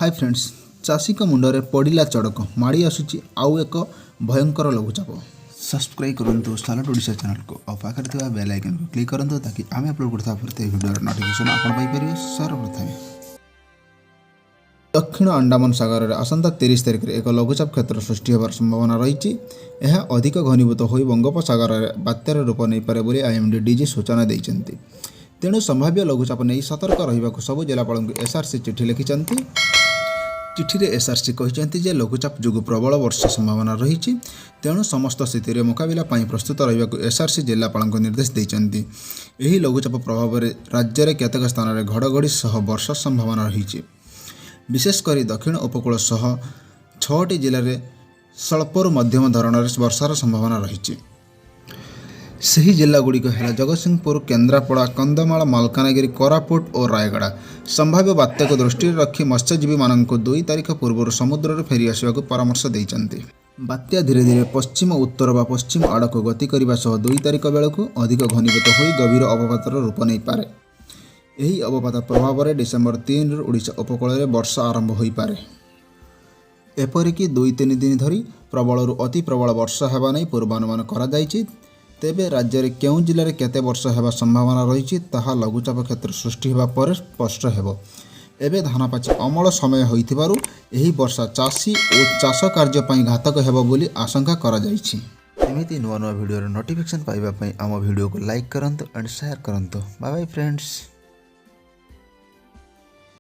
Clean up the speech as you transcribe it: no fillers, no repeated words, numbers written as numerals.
Hi friends, चाषी मुंडरे पड़ा चड़क माड़ी आसूची आउ एक भयंकर लघुचाप। सब्सक्राइब करूँ सालट ओडिशा चैनल को और पाखे बेल आइकन को क्लिक करूँ ताकि आम अपलोड करता प्रत्येक वीडियो नोटिफिकेशन आपन सर्वप्रथम। दक्षिण अंडमान सागर में आसंता 30 तारिख में एक लघुचाप क्षेत्र सृष्टि होवार संभावना रही। यह अधिक घनीभूत हो बंगोपसागर में बात्यार रूप नहीं पारे बोली आईएमडी डीजी सूचना देते। तेणु संभाव्य लघुचाप नहीं सतर्क रहा सबू जिलापाल को एसआरसी चिठी लिखिं। चिठी रे एसआरसी कहते जे लघुचाप जो प्रबल वर्षा संभावना रही। तेणु समस्त स्थिति मुकाबला प्रस्तुत रहा एसआरसी जिलापाल को निर्देश देते। यही लघुचाप प्रभाव में राज्य में केतेक स्थान में घड़घड़ी सह वर्षा संभावना रही। विशेषकर दक्षिण उपकूल सह 6टी जिले में स्वल्परू मध्यम धरणर वर्षार संभावना रही। सही जिलागुड़िक है जगतसिंहपुर, केन्द्रापड़ा, कंधमाल, मालकानगिरी, कोरापुट और रायगड़ा। संभाव्य बात्या को दृष्टि रखी मत्स्यजीवी मानक 2 तारिख पूर्व समुद्र में फेरी आसवा परामर्श देते। बात्या धीरे धीरे पश्चिम उत्तर व पश्चिम आड़क गति करने सह 2 तारिख बेलू अधिक घनीभूत हो गभीर अवपातर रूप नहीं पारे। यही अवपात प्रभाव में डिसेम्बर 3 ओडिशा उपकूल में वर्षा आरंभ हो पारे। एपरिकी 2-3 दिन धरी प्रबलरू अति प्रबल वर्षा होगा नहीं पूर्वानुमान करा जायछि। तेबे राज्य में केउ जिले में केते वर्षा होगा संभावना रही ताहा लघुचाप क्षेत्र सृष्टि होगा पर स्पष्ट हेबो। एबे धान पाची अमल समय होइथिबारु एही वर्षा चाषी और चाष कार्य पई घातक हेबो बोली आशंका करा जायछि। एमिति नुआ नुआ वीडियो नोटिफिकेशन पाइबा पई आम वीडियो को लाइक करंतु एंड शेयर करंतु। Bye bye friends.